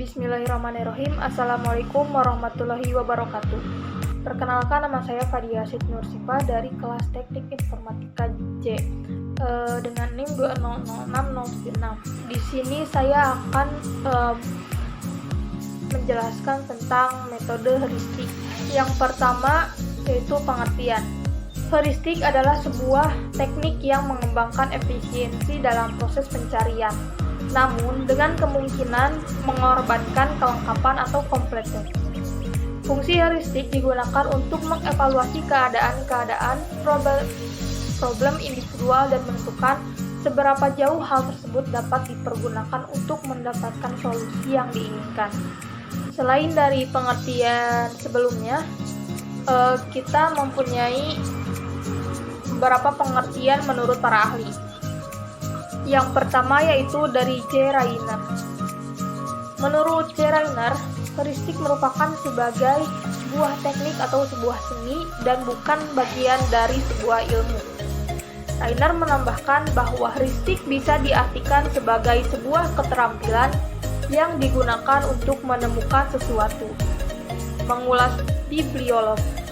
Bismillahirrahmanirrahim. Assalamualaikum warahmatullahi wabarakatuh. Perkenalkan, nama saya Fadia Siti Nursifa dari kelas Teknik Informatika J dengan NIM 2006096. Di sini saya akan menjelaskan tentang metode heuristik. Yang pertama yaitu pengertian. Heuristik adalah sebuah teknik yang mengembangkan efisiensi dalam proses pencarian, namun dengan kemungkinan mengorbankan kelengkapan atau kompleksitas. Fungsi heuristik digunakan untuk mengevaluasi keadaan-keadaan problem individual dan menentukan seberapa jauh hal tersebut dapat dipergunakan untuk mendapatkan solusi yang diinginkan. Selain dari pengertian sebelumnya, kita mempunyai beberapa pengertian menurut para ahli. Yang pertama yaitu dari J. Rainer. Menurut J. Rainer, heuristik merupakan sebagai sebuah teknik atau sebuah seni dan bukan bagian dari sebuah ilmu. Rainer menambahkan bahwa heuristik bisa diartikan sebagai sebuah keterampilan yang digunakan untuk menemukan sesuatu. Mengulas bibliologi.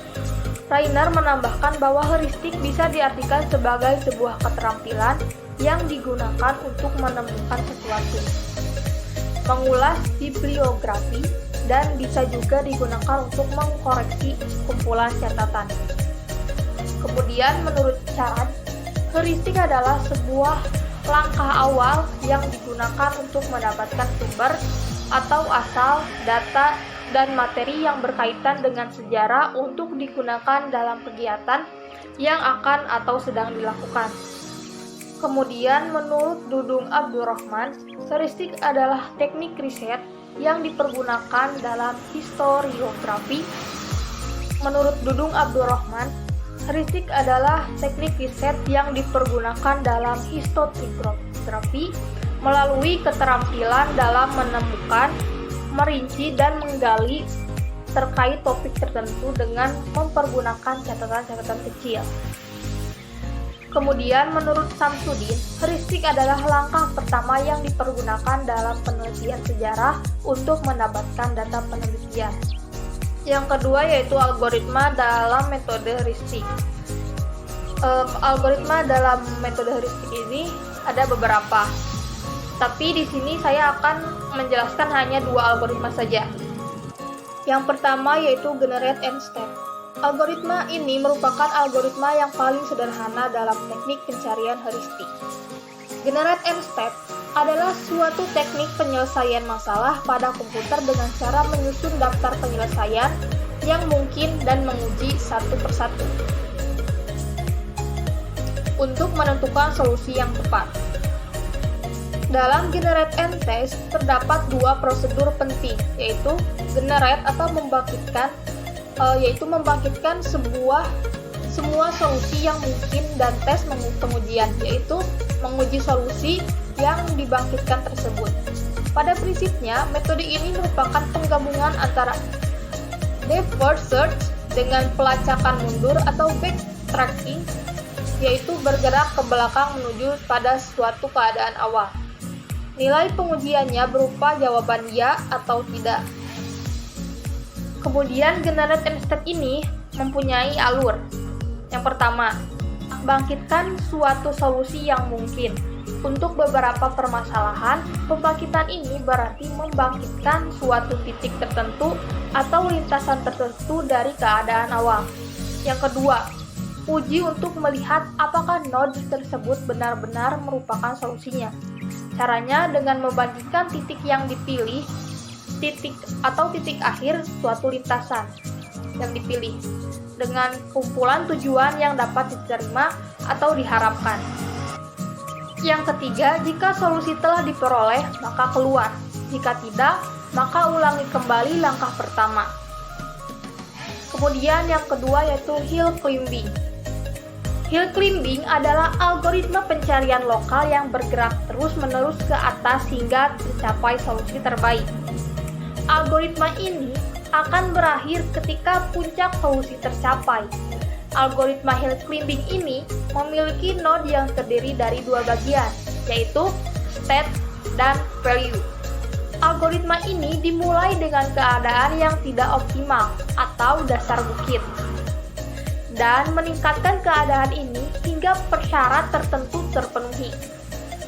Rainer menambahkan bahwa heuristik bisa diartikan sebagai sebuah keterampilan yang digunakan untuk menemukan sesuatu. Mengulas bibliografi dan bisa juga digunakan untuk mengkoreksi kumpulan catatan. Kemudian menurut Charan, heuristik adalah sebuah langkah awal yang digunakan untuk mendapatkan sumber atau asal data dan materi yang berkaitan dengan sejarah untuk digunakan dalam kegiatan yang akan atau sedang dilakukan. Kemudian menurut Dudung Abdurrahman, heuristik adalah teknik riset yang dipergunakan dalam historiografi. Menurut Dudung Abdurrahman, heuristik adalah teknik riset yang dipergunakan dalam historiografi melalui keterampilan dalam menemukan, merinci dan menggali terkait topik tertentu dengan mempergunakan catatan-catatan kecil. Kemudian menurut Samsudin, heuristik adalah langkah pertama yang dipergunakan dalam penelitian sejarah untuk mendapatkan data penelitian. Yang kedua yaitu algoritma dalam metode heuristik. Algoritma dalam metode heuristik ini ada beberapa. Tapi di sini saya akan menjelaskan hanya dua algoritma saja. Yang pertama yaitu generate and step. Algoritma ini merupakan algoritma yang paling sederhana dalam teknik pencarian heuristik. Generate and step adalah suatu teknik penyelesaian masalah pada komputer dengan cara menyusun daftar penyelesaian yang mungkin dan menguji satu persatu untuk menentukan solusi yang tepat. Dalam generate and test terdapat dua prosedur penting, yaitu generate atau membangkitkan semua solusi yang mungkin, dan tes pengujian, yaitu menguji solusi yang dibangkitkan tersebut. Pada prinsipnya, metode ini merupakan penggabungan antara backward search dengan pelacakan mundur atau backtracking, yaitu bergerak ke belakang menuju pada suatu keadaan awal. Nilai pengujiannya berupa jawaban ya atau tidak. Kemudian generate and step ini mempunyai alur. Yang pertama, bangkitkan suatu solusi yang mungkin. Untuk beberapa permasalahan, pembangkitan ini berarti membangkitkan suatu titik tertentu atau lintasan tertentu dari keadaan awal. Yang kedua, uji untuk melihat apakah node tersebut benar-benar merupakan solusinya. Caranya dengan membandingkan titik yang dipilih, titik akhir suatu lintasan yang dipilih dengan kumpulan tujuan yang dapat diterima atau diharapkan. Yang ketiga, jika solusi telah diperoleh, maka keluar. Jika tidak, maka ulangi kembali langkah pertama. Kemudian yang kedua yaitu hill climbing. Hill climbing adalah algoritma pencarian lokal yang bergerak terus-menerus ke atas hingga tercapai solusi terbaik. Algoritma ini akan berakhir ketika puncak solusi tercapai. Algoritma hill climbing ini memiliki node yang terdiri dari dua bagian, yaitu state dan value. Algoritma ini dimulai dengan keadaan yang tidak optimal atau dasar bukit, dan meningkatkan keadaan ini hingga persyarat tertentu terpenuhi.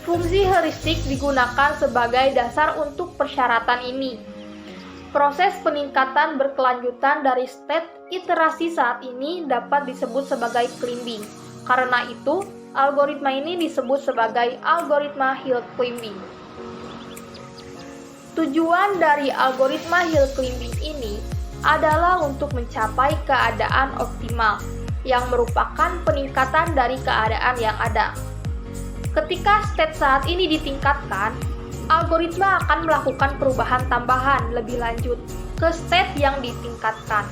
Fungsi heuristik digunakan sebagai dasar untuk persyaratan ini. Proses peningkatan berkelanjutan dari state iterasi saat ini dapat disebut sebagai climbing. Karena itu, algoritma ini disebut sebagai algoritma hill climbing. Tujuan dari algoritma hill climbing ini adalah untuk mencapai keadaan optimal, yang merupakan peningkatan dari keadaan yang ada. Ketika state saat ini ditingkatkan, algoritma akan melakukan perubahan tambahan lebih lanjut ke state yang ditingkatkan.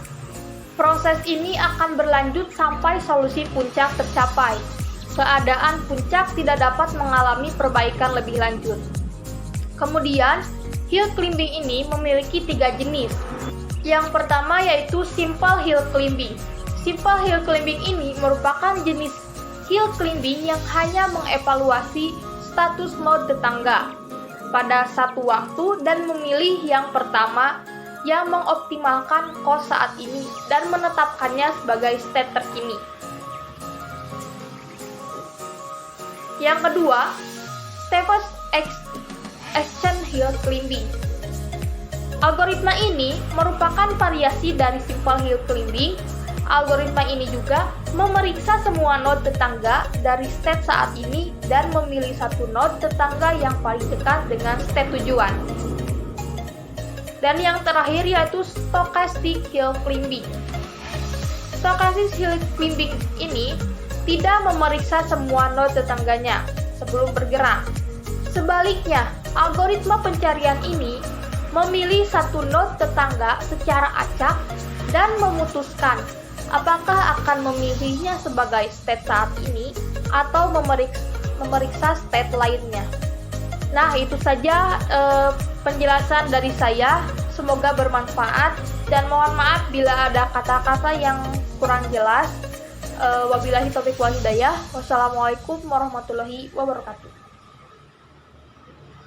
Proses ini akan berlanjut sampai solusi puncak tercapai. Keadaan puncak tidak dapat mengalami perbaikan lebih lanjut. Kemudian, hill climbing ini memiliki 3 jenis. Yang pertama yaitu simple hill climbing. Simple hill climbing ini merupakan jenis hill climbing yang hanya mengevaluasi status node tetangga pada satu waktu dan memilih yang pertama yang mengoptimalkan cost saat ini dan menetapkannya sebagai state terkini. Yang kedua, Stephens Action Hill Climbing. Algoritma ini merupakan variasi dari simple hill climbing. Algoritma ini juga memeriksa semua node tetangga dari state saat ini dan memilih satu node tetangga yang paling dekat dengan state tujuan. Dan yang terakhir yaitu Stochastic Hill Climbing. Stochastic Hill Climbing ini tidak memeriksa semua node tetangganya sebelum bergerak. Sebaliknya, algoritma pencarian ini memilih satu node tetangga secara acak dan memutuskan apakah akan memilihnya sebagai state saat ini atau memeriksa state lainnya. Nah, itu saja penjelasan dari saya. Semoga bermanfaat dan mohon maaf bila ada kata-kata yang kurang jelas. Wabillahi taufiq wal hidayah. Wassalamualaikum warahmatullahi wabarakatuh.